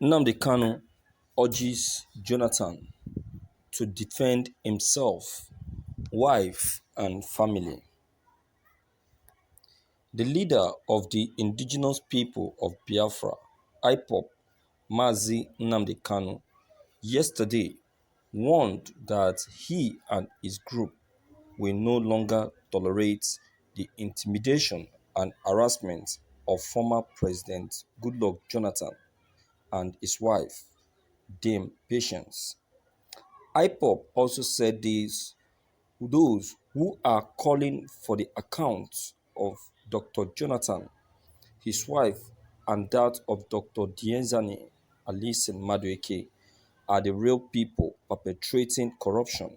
Nnamdi Kanu urges Jonathan to defend himself, wife, and family. The leader of the indigenous people of Biafra, IPOB, Mazi Nnamdi Kanu, yesterday warned that he and his group will no longer tolerate the intimidation and harassment of former President Goodluck Jonathan and his wife, Dame Patience. IPOB also said those who are calling for the account of Dr. Jonathan, his wife, and that of Dr. Dienzani Alison Madueke are the real people perpetrating corruption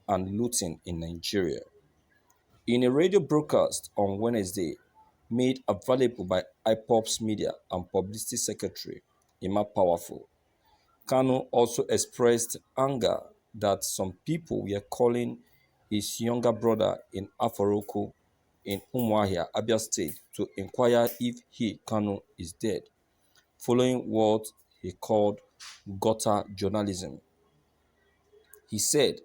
and looting in Nigeria. In a radio broadcast on Wednesday, made available by IPOB's media and publicity secretary, Emma Powerful, Kanu also expressed anger that some people were calling his younger brother in Aforoko in Umuahia, Abia State, to inquire if he, Kanu, is dead, following what he called gutter journalism. He said,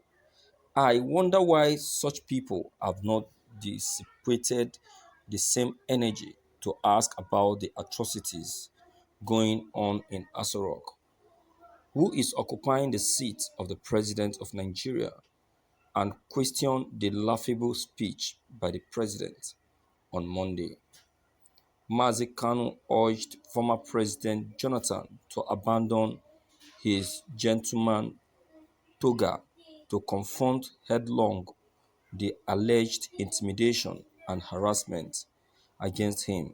I wonder why such people have not dissipated the same energy to ask about the atrocities going on in Asorok, who is occupying the seat of the President of Nigeria, and question the laughable speech by the President on Monday. Mazi Kanu urged former President Jonathan to abandon his gentleman toga to confront headlong the alleged intimidation and harassment against him,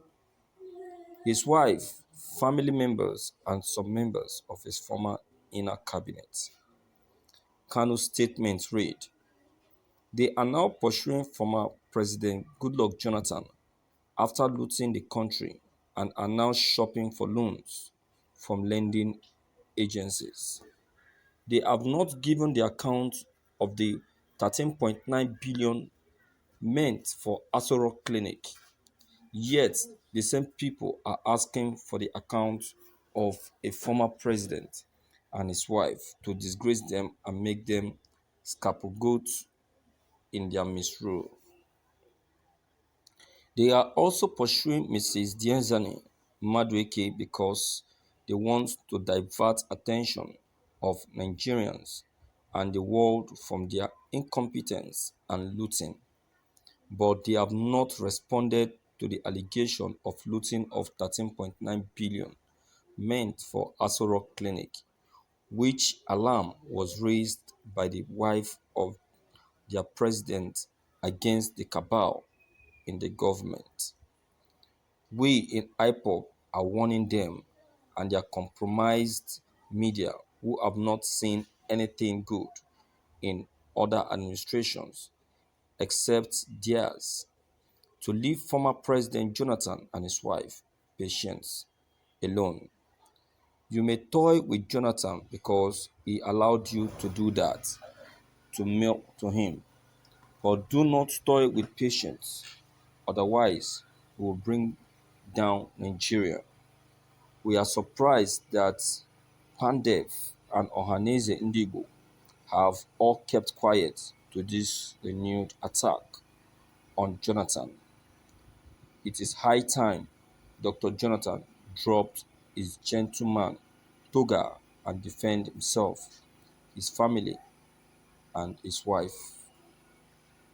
his wife, family members, and some members of his former inner cabinet. Kanu's statement read, they are now pursuing former President Goodluck Jonathan after looting the country and are now shopping for loans from lending agencies. They have not given the account of the 13.9 billion meant for Asoro Clinic. Yet, the same people are asking for the account of a former president and his wife to disgrace them and make them scapegoats in their misrule. They are also pursuing Mrs. Dienzani Madueke because they want to divert attention of Nigerians and the world from their incompetence and looting, but they have not responded to the allegation of looting of 13.9 billion meant for Aso Rock Clinic, which alarm was raised by the wife of their president against the cabal in the government. We in IPOB are warning them and their compromised media who have not seen anything good in other administrations except theirs to leave former President Jonathan and his wife, Patience, alone. You may toy with Jonathan because he allowed you to do that, to milk to him, but do not toy with Patience, otherwise, we will bring down Nigeria. We are surprised that Pandev and Ohaneze Ndigo have all kept quiet to this renewed attack on Jonathan. It is high time Dr. Jonathan dropped his gentleman toga and defend himself, his family, and his wife.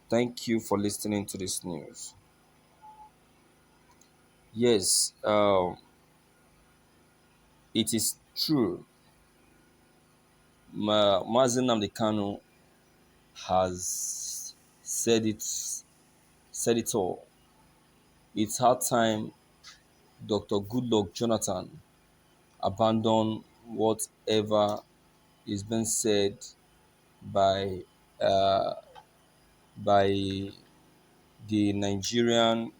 Thank you for listening to this news. Yes, it is true. Mazen Nnamdi Kanu has said it all. It's hard time Dr. Goodluck Jonathan abandon whatever is being said by uh, by the Nigerian.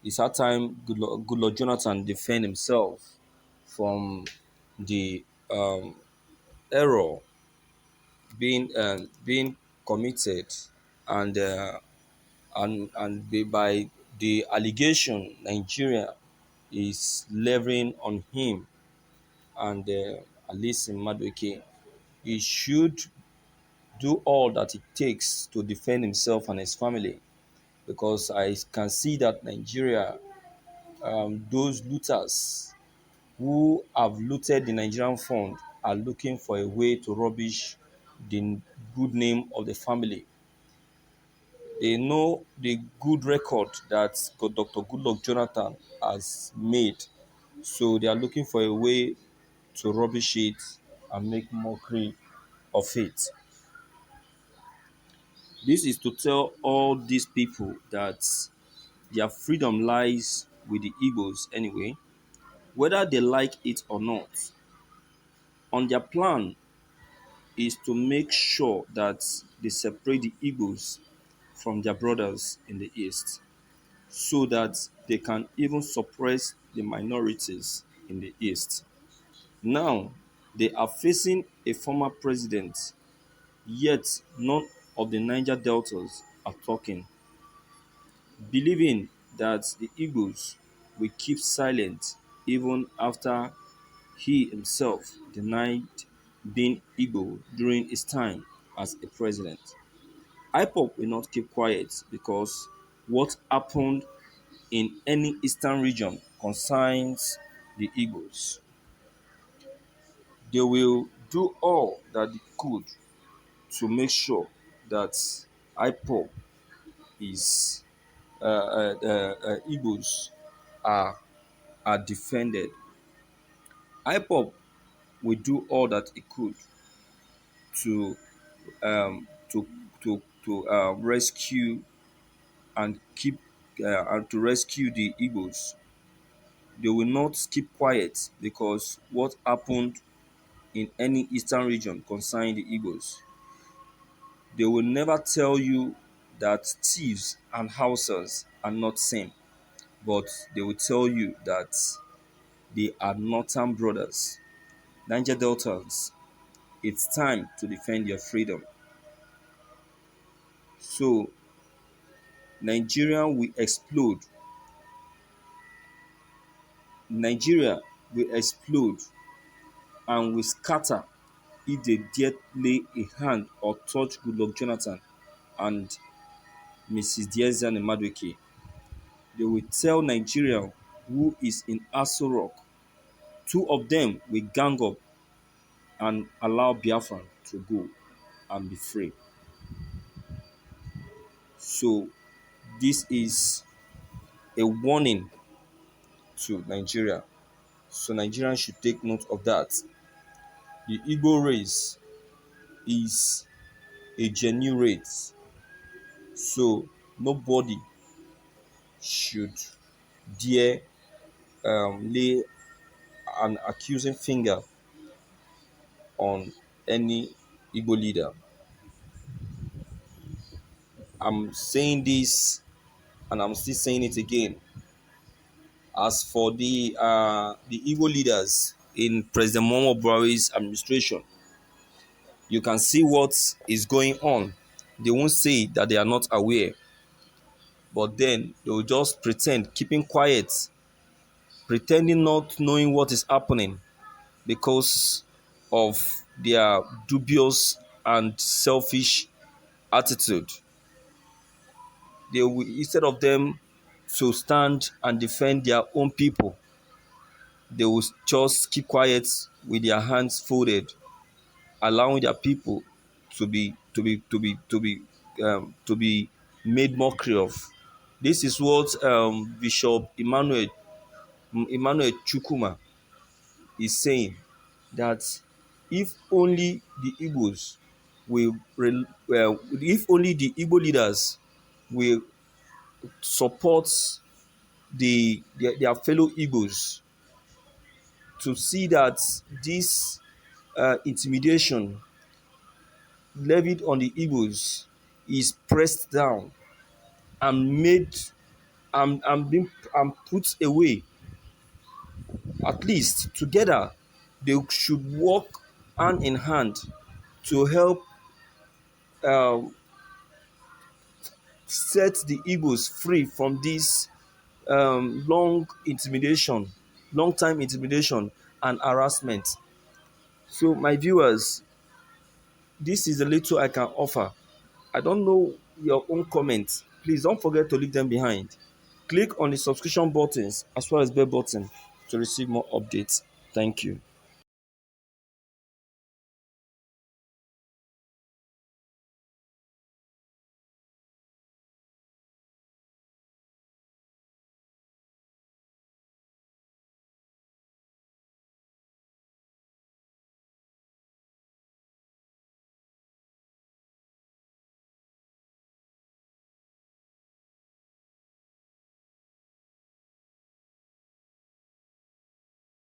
It's hard time Goodluck Jonathan defend himself from the error being committed and by the allegation Nigeria is levying on him and Alice Madueke, he should do all that it takes to defend himself and his family, because I can see that Nigeria, those looters who have looted the Nigerian fund are looking for a way to rubbish the good name of the family. They know the good record that Dr. Goodluck Jonathan has made, so they are looking for a way to rubbish it and make mockery of it. This is to tell all these people that their freedom lies with the Igbos anyway, whether they like it or not. On their plan is to make sure that they separate the Igbos from their brothers in the East, so that they can even suppress the minorities in the East. Now, they are facing a former president, yet none of the Niger Deltas are talking, believing that the Igbos will keep silent even after he himself denied being Igbo during his time as a president. IPOP will not keep quiet, because what happened in any eastern region concerns the Igbos. They will do all that they could to make sure that IPOP is Igbos are are defended. IPOP will do all that it could to um, to to rescue and keep and to rescue the Igbos. They will not keep quiet, because what happened in any eastern region concerning the Igbos, they will never tell you that thieves and houses are not same, but they will tell you that they are northern brothers. Niger Deltans, it's time to defend your freedom. So Nigeria will explode. Nigeria will explode and will scatter if they dare lay a hand or touch Goodluck Jonathan and Mrs. Diezani Madueke. They will tell Nigeria who is in Aso Rock. Two of them will gang up and allow Biafra to go and be free. So this is a warning to Nigeria. So Nigerians should take note of that. The Igbo race is a genuine race. So nobody should dare lay an accusing finger on any Igbo leader. I'm saying this and I'm still saying it again. As for the Igbo leaders in President Muhammadu Buhari's administration, you can see what is going on. They won't say that they are not aware, but then they will just pretend, keeping quiet, pretending not knowing what is happening because of their dubious and selfish attitude. They will, instead of them to stand and defend their own people, they will just keep quiet with their hands folded, allowing their people to be made mockery of. This is what Bishop Emmanuel Chukuma is saying, that if only the Igbos if only the Igbo leaders will support their fellow Igbos, to see that this intimidation levied on the Igbos is pressed down and made and put away. At least together they should work hand in hand to help um set the Igbos free from this long time intimidation and harassment. So, my viewers, this is the little I can offer. I don't know your own comments. Please don't forget to leave them behind. Click on the subscription buttons as well as bell button to receive more updates. Thank you.